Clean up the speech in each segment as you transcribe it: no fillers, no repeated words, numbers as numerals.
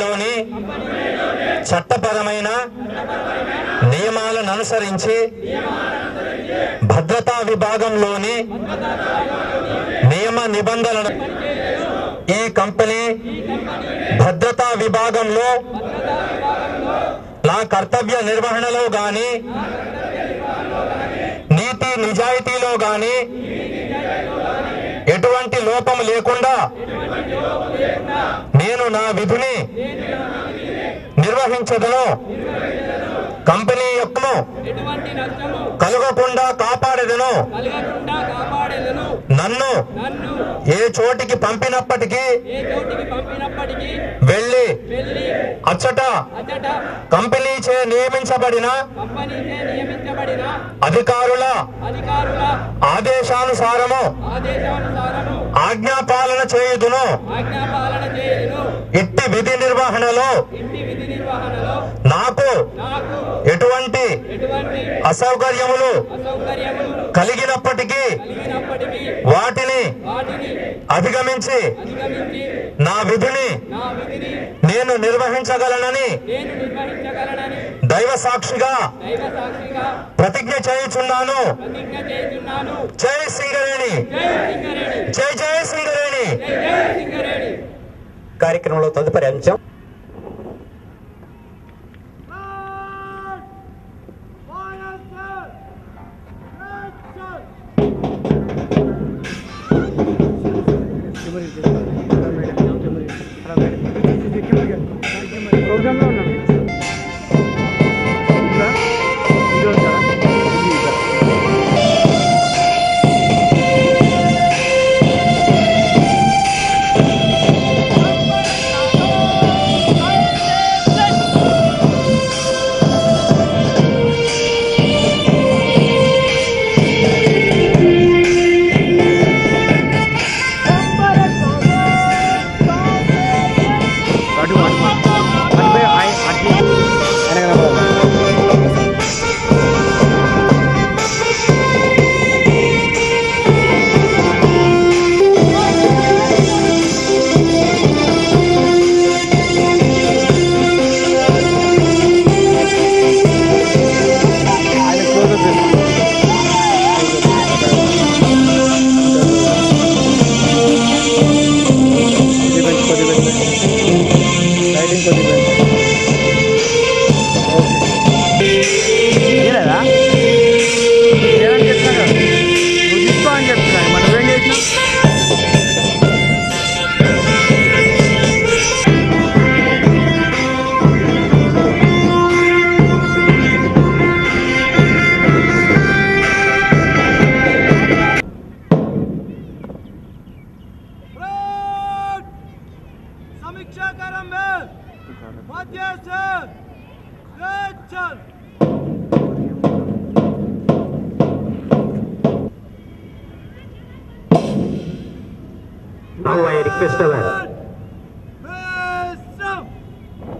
లోని చట్టపరమైన నియమాలను అనుసరించి భద్రతా విభాగంలోని నియమ నిబంధనలను ఈ కంపెనీ భద్రతా విభాగంలో నా కర్తవ్య నిర్వహణలో గాని నీతి నిజాయితీలో గాని ఎటువంటి లోపం లేకుండా నేను నా విధిని నిర్వహించదను. కంపెనీ యొక్క కలగకుండా కాపాడేదను. నన్ను ఏ చోటికి పంపినప్పటికీ వెళ్ళి అచ్చట కంపెనీ చే నియమించబడిన అధికారుల ఆదేశానుసారము ఆజ్ఞాపాలన చేయుదును. ఇట్టి విధి నిర్వహణలో నాకు ఎటువంటి అసౌకర్యములు కలిగినప్పటికీ వాటిని అధిగమించి నా విధిని నేను నిర్వహించగలనని దైవ సాక్షిగా ప్రతిజ్ఞ చేయుచున్నాను. జై సింగరేణి, జై జై సింగరేణి. కార్యక్రమంలో తదుపరి అంశం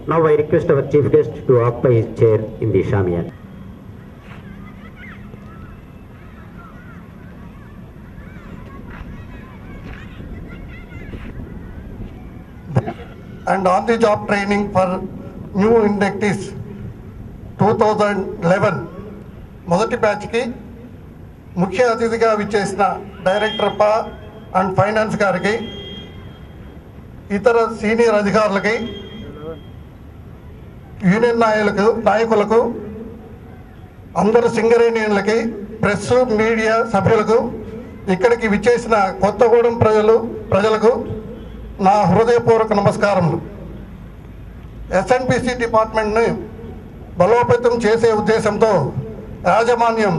Now I request our chief guest to occupy his chair in the Shamiyan. And on the job training for new inductees 2011 మొదటి బ్యాచ్ కి ముఖ్య అతిథిగా విచ్చేసిన డైరెక్టర్ అండ్ ఫైనాన్స్ గారికి, ఇతర సీనియర్ అధికారులకి, యూనియన్ నాయకులకు, అందరు సింగరేణియన్లకి, ప్రెస్ మీడియా సభ్యులకు, ఇక్కడికి విచ్చేసిన కొత్తగూడెం ప్రజలకు నా హృదయపూర్వక నమస్కారములు. ఎస్ఎన్పిసి డిపార్ట్మెంట్ని బలోపేతం చేసే ఉద్దేశంతో యాజమాన్యం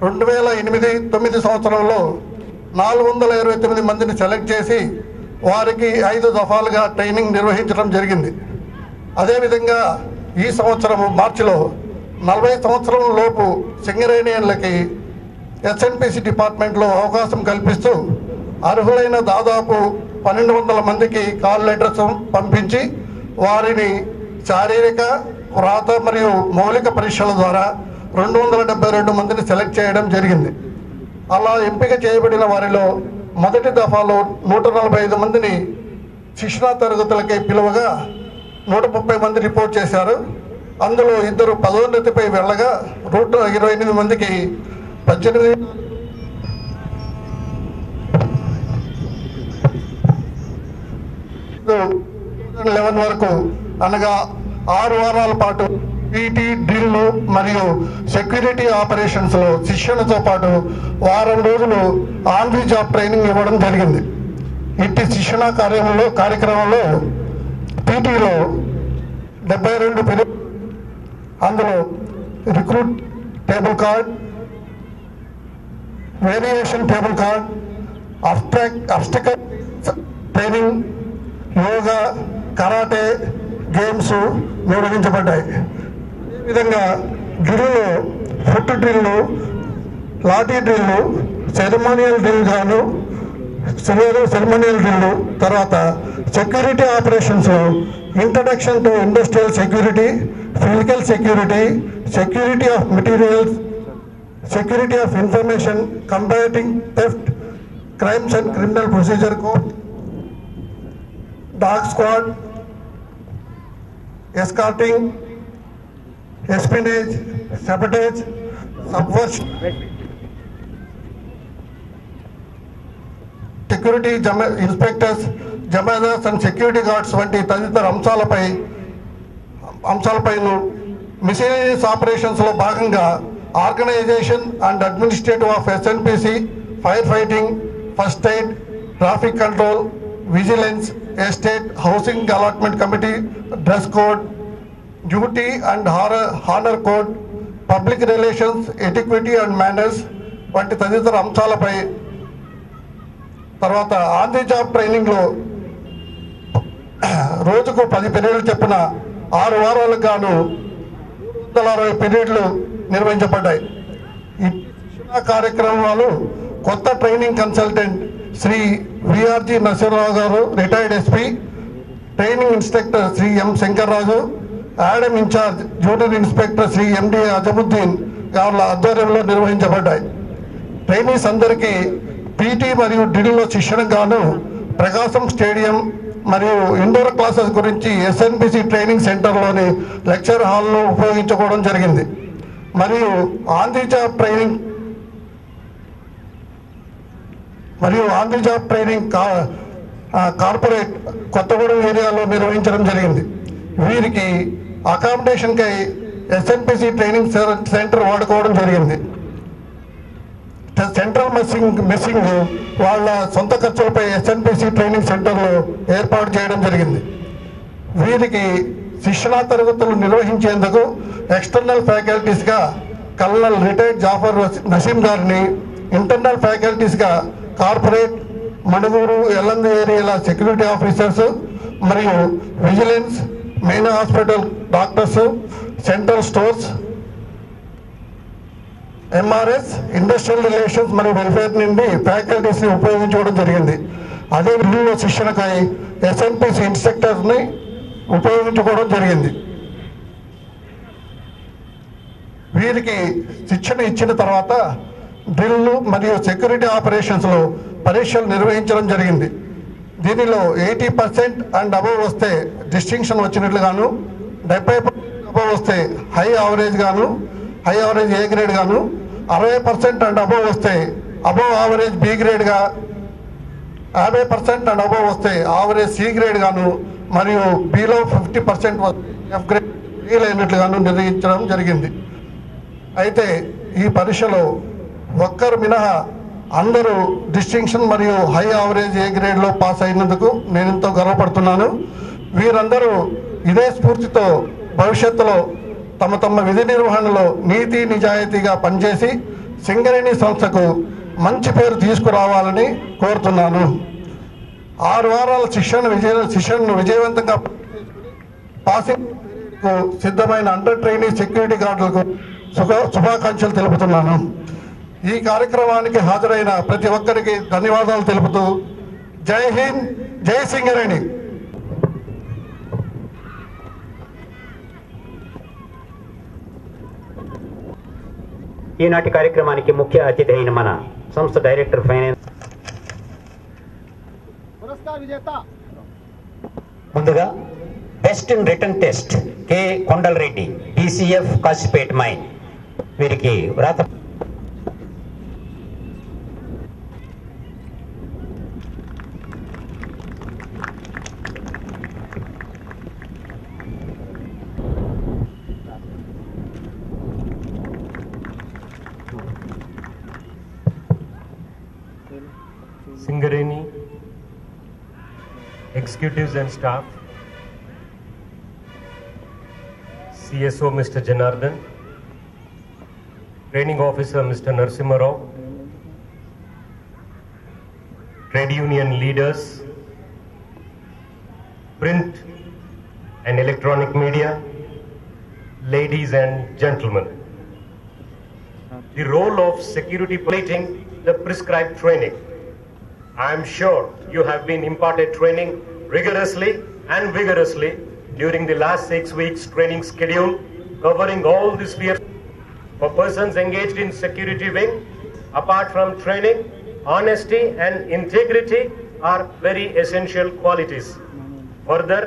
2008-9 సంవత్సరంలో 429 మందిని సెలెక్ట్ చేసి వారికి 5 దఫాలుగా ట్రైనింగ్ నిర్వహించడం జరిగింది. అదేవిధంగా ఈ సంవత్సరం మార్చిలో 40 సంవత్సరం లోపు సింగరేణియన్లకి ఎస్ఎన్పిసి డిపార్ట్మెంట్లో అవకాశం కల్పిస్తూ అర్హులైన దాదాపు 1200 మందికి కాల్ లెటర్స్ పంపించి వారిని శారీరక, వ్రాత మరియు మౌలిక పరీక్షల ద్వారా 272 మందిని సెలెక్ట్ చేయడం జరిగింది. అలా ఎంపిక చేయబడిన వారిలో మొదటి దఫాలో 145 మందిని శిక్షణా తరగతులకై పిలువగా 130 మంది రిపోర్ట్ చేశారు. అందులో 2 పదోన్నతిపై వెళ్ళగా 128 మందికి 2011 వరకు అనగా 6 వారాల పాటు పీటీ డ్రిల్ మరియు సెక్యూరిటీ ఆపరేషన్స్ లో శిక్షణతో పాటు వారం రోజులు ఆన్ ది జాబ్ ట్రైనింగ్ ఇవ్వడం జరిగింది. ఇట్టి శిక్షణా కార్యక్రమంలో పీటీలో 72 పీరియడ్, అందులో recruit table card, variation table card, obstacle training, yoga, karate games నిర్వహించబడ్డాయి. అదేవిధంగా డ్రిల్లో foot drill, lathi drill, ceremonial drill గాను సెరమోనియల్ డ్రిల్లు, తర్వాత సెక్యూరిటీ ఆపరేషన్స్లో introduction to industrial security, physical security, security of materials, security of information, combating theft, crimes and criminal procedure code, dog squad, escorting, espionage, sabotage, subversion, security inspectors, jamadars and security guards వంటి తదితర అంశాలపైన miscellaneous operations లో భాగంగా organisation and administrative of SNPC, fire fighting, first aid, traffic control, vigilance, estate, housing allotment committee, dress code, duty and honour code, public relations, etiquette and manners వంటి తదితర అంశాలపై, తర్వాత on the job ట్రైనింగ్లో రోజుకు 10 పీరియడ్లు చొప్పున 6 వారాలకు గాను 360 పీరియడ్లు నిర్వహించబడ్డాయి. ఈ శిక్షణా కార్యక్రమాలు కొత్త training consultant Shri VRG Narasimharao గారు, retired SP, training instructor Shri M Shankarraju, ADM incharge junior inspector Shri MD Azamuddin గారుల ఆధ్వర్యంలో నిర్వహించబడ్డాయి. ట్రైనీస్ అందరికీ పీటీ మరియు డ్రిల్లో శిక్షణ గాను ప్రకాశం స్టేడియం మరియు ఇండోర్ క్లాసెస్ గురించి ఎస్ఎన్పిసి ట్రైనింగ్ సెంటర్లోని లెక్చర్ హాల్లో ఉపయోగించుకోవడం జరిగింది. మరియు on the job training corporate Kothagudem ఏరియాలో నిర్వహించడం జరిగింది. వీరికి అకామిడేషన్కై ఎస్ఎన్పిసి ట్రైనింగ్ సెంటర్ వాడుకోవడం జరిగింది. సెంట్రల్ మెస్సింగ్ వాళ్ళ సొంత ఖర్చులపై ఎస్ఎన్పిసి ట్రైనింగ్ సెంటర్లో ఏర్పాటు చేయడం జరిగింది. వీరికి శిక్షణా తరగతులు నిర్వహించేందుకు ఎక్స్టర్నల్ ఫ్యాకల్టీస్గా కల్నల్ రిటైర్డ్ జాఫర్ నసీం గారిని, ఇంటర్నల్ ఫ్యాకల్టీస్గా కార్పొరేట్, మణుగూరు, ఎల్లందు ఏరియాల సెక్యూరిటీ ఆఫీసర్స్ మరియు vigilance, main hospital doctors, central stores, MRS, industrial relations మరియు వెల్ఫేర్ నుండి ఫ్యాకల్టీస్ని ఉపయోగించుకోవడం జరిగింది. అదే విధంగా శిక్షణకై ఎస్ఎన్పిసి ఇన్స్ట్రక్టర్ని ఉపయోగించుకోవడం జరిగింది. వీరికి శిక్షణ ఇచ్చిన తర్వాత డ్రిల్ మరియు సెక్యూరిటీ ఆపరేషన్స్లో పరీక్షలు నిర్వహించడం జరిగింది. దీనిలో 80% అండ్ అబవ్ వస్తే డిస్టింక్షన్ వచ్చినట్లుగాను, 70% అబవ్ వస్తే హై యావరేజ్ ఏ గ్రేడ్ గాను, 60% అండ్ అబవ్ వస్తే అబవ్ యావరేజ్ బి గ్రేడ్గా, 50% అండ్ అబవ్ వస్తే యావరేజ్ సి గ్రేడ్ గాను, మరియు బిలో 50% ఎఫ్ గ్రేడ్ అయినట్లుగాను నిర్వహించడం జరిగింది. అయితే ఈ పరీక్షలో ఒక్కరు మినహా అందరూ డిస్టింక్షన్ మరియు హై యావరేజ్ ఏ గ్రేడ్లో పాస్ అయినందుకు నేను ఎంతో గర్వపడుతున్నాను. వీరందరూ ఇదే స్ఫూర్తితో భవిష్యత్తులో తమ విధి నిర్వహణలో నీతి నిజాయితీగా పనిచేసి సింగరేణి సంస్థకు మంచి పేరు తీసుకురావాలని కోరుతున్నాను. 6 వారాల శిక్షణను విజయవంతంగా పాసింగ్ సిద్ధమైన అండర్ ట్రైనీ సెక్యూరిటీ గార్డులకు శుభాకాంక్షలు తెలుపుతున్నాను. ఈ కార్యక్రమానికి హాజరైన ప్రతి ఒక్కరికి ధన్యవాదాలు తెలుపుతూ జై హింద్, జై సింగరేణి. ఈనాటి కార్యక్రమానికి ముఖ్య అతిథి అయిన మన సంస్థ డైరెక్టర్ ఫైనాన్స్ పురస్కార్ విజేత ముందుగా best in return test K Kondalreddy TCF Kasipet mine వీరికి వ్రాత Singareni, executives and staff, CSO Mr. Janardhan, training officer Mr. Narasimha Rao, trade union leaders, print and electronic media, ladies and gentlemen. The role of security plating the prescribed training. I am sure you have been imparted training rigorously and vigorously during the last 6 weeks training schedule covering all the spheres. For persons engaged in security wing, apart from training, honesty and integrity are very essential qualities. Further,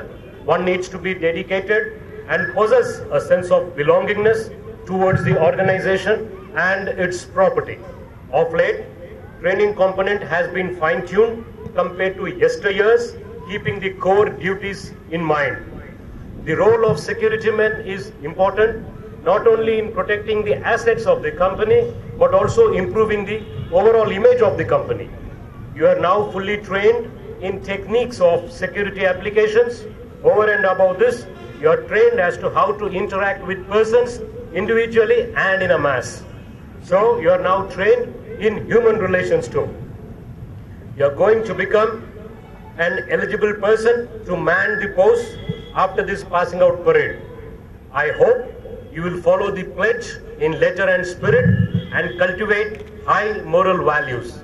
one needs to be dedicated and possess a sense of belongingness towards the organization and its property. Of late, training component has been fine-tuned compared to yesteryears, keeping the core duties in mind. The role of security men is important not only in protecting the assets of the company, but also improving the overall image of the company. You are now fully trained in techniques of security applications. Over and above this, you are trained as to how to interact with persons individually and in a mass. So you are now trained in human relations too. You are going to become an eligible person to man the post after this passing out parade. I hope you will follow the pledge in letter and spirit and cultivate high moral values,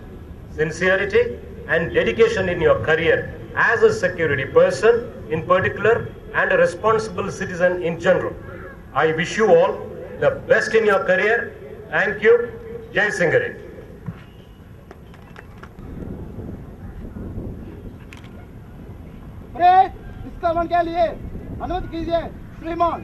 sincerity and dedication in your career as a security person in particular and a responsible citizen in general. I wish you all the best in your career. Thank you. Jai Singareni. निष्कर्मण के लिए अनुमति कीजिए श्रीमान।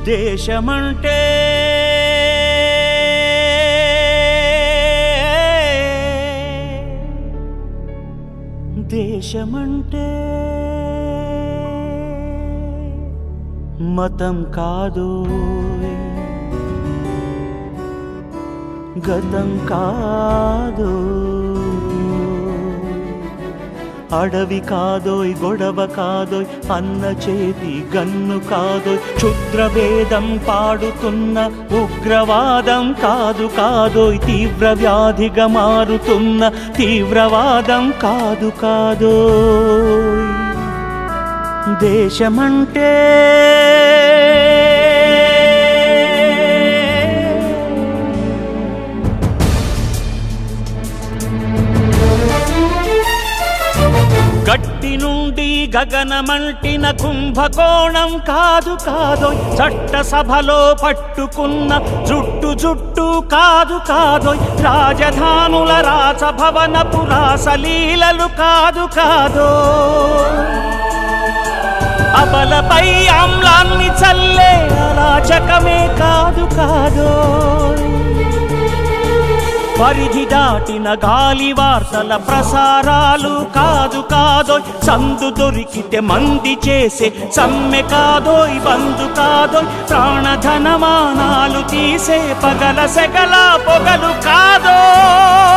దేశమంటే దేశమంటే మతం కాదు గతం కాదో, అడవి కాదోయ్ గొడవ కాదోయ్ అన్న చేతి గన్ను కాదోయ్, క్షుద్రభేదం పాడుతున్న ఉగ్రవాదం కాదు కాదోయ్, తీవ్ర వ్యాధిగా మారుతున్న తీవ్రవాదం కాదు కాదోయ్. దేశమంటే గట్టి నుండి గగనమంటిన కుంభకోణం కాదు కాదోయ్, చట్టసభలో పట్టుకున్న జుట్టు జుట్టు కాదు కాదోయ్, రాజధానుల రాసభవనపు రాసలీలలు కాదు కాదోయ్, అబలపై ఆమ్లాన్ని చల్లే అరాచకమే కాదు కాదోయ్, పరిధి దాటిన గాలి వార్తల ప్రసారాలు కాదు కాదోయ్, సందు దొరికితే మంది చేసే సమ్మె కాదోయ్, బంధు కాదోయ్, ప్రాణధనమానాలు తీసే పగల సెగల పొగలు కాదోయ్.